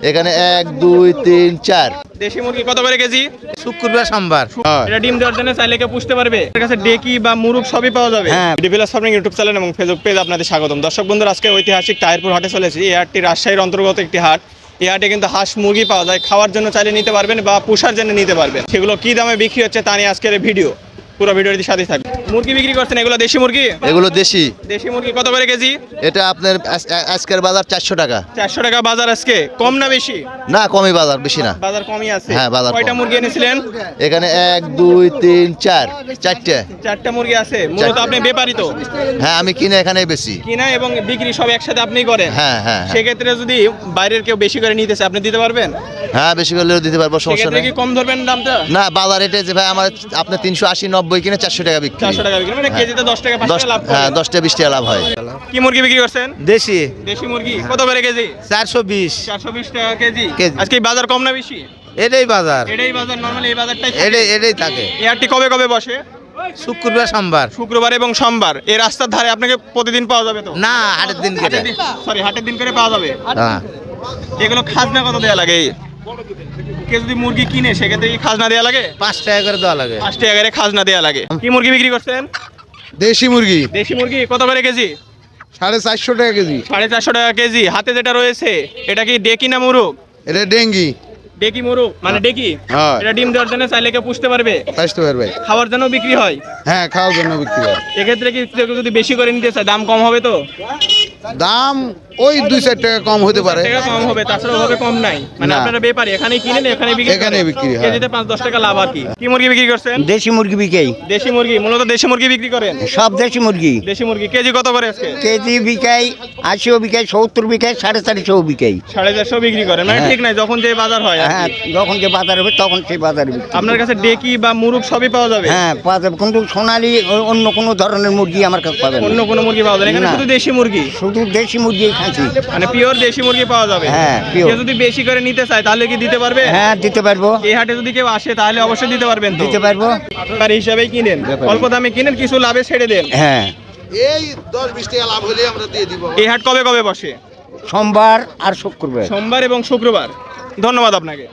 এখানে 1 2 3 4। দেশি মুরগি কত করে কেজি? শুক্রবার সোমবার। এটা ডিম দেওয়ার জন্য চাইলে কেউ পুষতে পারবে। এর কাছে ডেকি বা মুরগ সবই পাওয়া যাবে। হ্যাঁ। ডিভিলাস ফার্মিং ইউটিউব চ্যানেল এবং ফেসবুক পেজ আপনাদের স্বাগতম। দর্শক বন্ধুরা, আজকে ঐতিহাসিক তাহিরপুর হাটে চলেছি। এই হাটটি রাজশাহীর অন্তর্গত একটি হাট। এই হাটে কিন্তু হাঁস মুরগি পাওয়া যায়, খাওয়ার জন্য চাইলে নিতে পারবেন বা পোষার জন্য নিতে পারবেন। সেগুলো কি দামে বিক্রি হচ্ছে তা নিয়ে আজকের ভিডিও। পুরো ভিডিওটির সাথেই থাকবে। মুরগি বিক্রি করছেন, এগুলো দেশি মুরগি? এগুলো দেশি। দেশি মুরগি কত করে কেজি? এটা আপনার আজকের বাজার 400 টাকা। 400 টাকা বাজার আজকে। কম না বেশি? না, কমই বাজার, বেশি না। বাজার কমই আছে। হ্যাঁ, বাজার কয়টা কম। মুরগি এনেছিলেন? এখানে 1 2 3 4, 4টে। 4টা মুরগি আছে। মূলত আপনি ব্যাপারী তো? হ্যাঁ, আমি কিনে এখানেই বেশি। কিনা এবং বিক্রি সব একসাথে আপনিই করেন? হ্যাঁ হ্যাঁ হ্যাঁ। সেক্ষেত্রে যদি বাইরের কেউ বেশি করে নিতেছে, আপনি দিতে পারবেন? হ্যাঁ, বেশি করলেও দিতে পারবো, সমস্যা সেক্ষেত্রে নেই। কি কম ধরবেন দামটা? না, বাজার এটা যে ভাই আমার আপনি 380 90 কিনে 400 টাকা বিক্রি। 400 টাকা বিক্রি, মানে কেজিতে 10 টাকা 5 টাকা লাভ করেন। হ্যাঁ, 10 টাকা 20 টাকা লাভ হয়। কি মুরগি বিক্রি করছেন? দেশি দেশি মুরগি কত করে কেজি? 420। 420 টাকা কেজি। কেজি। আজকে বাজার কম না বেশি? এটাই বাজার, এটাই বাজার, নরমালি এই বাজারটাই থাকে। এটাই থাকে। এই হাটটি কবে কবে বসে? শুক্রবার সোমবার। শুক্রবার এবং সোমবার। এই রাস্তার ধারে আপনাকে প্রতিদিন পাওয়া যাবে তো? না, হাটের দিন কেটে। হাটের দিন করে পাওয়া যাবে। হ্যাঁ, এগুলো খাজনা কত দেয়া লাগে? কেউ যদি মুরগি কিনে সেক্ষেত্রে কি খাজনা দেয়া লাগে? 5 টাকা করে দেওয়া লাগে। 5 টাকা করে খাজনা দেয়া লাগে। কি মুরগি বিক্রি করছেন? দেশি মুরগি দেশি মুরগি কত করে কেজি? 450 টাকা কেজি। 450 টাকা কেজি। হাতে যেটা রয়েছে এটা কি ডেকি না মুরগ? এটা ডেঙ্গি। ডেকি মুরগ মানে ডেকি? হ্যাঁ। এটা ডিম দেওয়ার জন্য চাইলে কেউ পুষতে পারবে? আসতে পারবে। খাওয়ার জন্য বিক্রি হয়? হ্যাঁ, খাওয়ার জন্য বিক্রি হয়। এক্ষেত্রে কি কেউ যদি বেশি করে নিতে চায় দাম কম হবে তো? দাম ওই 2-4 টাকা কম হতে পারে। টাকা কম হবে, তাছাড়া ওভাবে কম নাই। মানে না। আপনারা ব্যাপারী এখানেই কিনেন, এখানেই বিক্রি করেন। এখানেই বিক্রি হয়। কেজিতে 5-10 টাকা লাভ আর কি। কি মুরগি বিক্রি করছেন? দেশি মুরগি বিকাই। দেশি মুরগি। মূলত দেশি মুরগি বিক্রি করেন? সব দেশি মুরগি। দেশি মুরগি কেজি কত করে আজকে? কেজি বিকাই 80ও বিকাই, 70 বিকাই, 450ও বিকাই। 450 বিক্রি করেন, মানে হ্যাঁ। ঠিক নাই, যখন যে বাজার হয় আর কি। হ্যাঁ, যখন যে বাজার হবে তখন সেই বাজারে বিক্রি। আপনার কাছে ডেকি বা মুরগ সবই পাওয়া যাবে? হ্যাঁ, পাওয়া যাবে, কিন্তু সোনালী অন্য কোনো ধরনের মুরগি আমার কাছে পাবেন না। অন্য কোনো মুরগি পাওয়া যায় না? এখানে না। শুধু দেশি মুরগি, শুধু দেশি মুরগি খাচ্ছি। মানে পিওর দেশি মুরগি পাওয়া যাবে? হ্যাঁ, pure। কেউ যদি বেশি করে নিতে চায় তাহলে কি দিতে পারবে? হ্যাঁ, দিতে পারবো, এই হাটে যদি কেউ আসে তাহলে অবশ্যই দিতে পারবেন তো? দিতে পারবো। আপনার হিসাবেই কিনেন, ব্যাপারী। অল্প দামে কিনেন, কিছু লাভে ছেড়ে দেন। হ্যাঁ, এই 10-20 টাকা লাভ হলে আমরা দিয়ে দিব। এই হাট কবে কবে বসে? সোমবার আর শুক্রবার। সোমবার এবং শুক্রবার। ধন্যবাদ আপনাকে।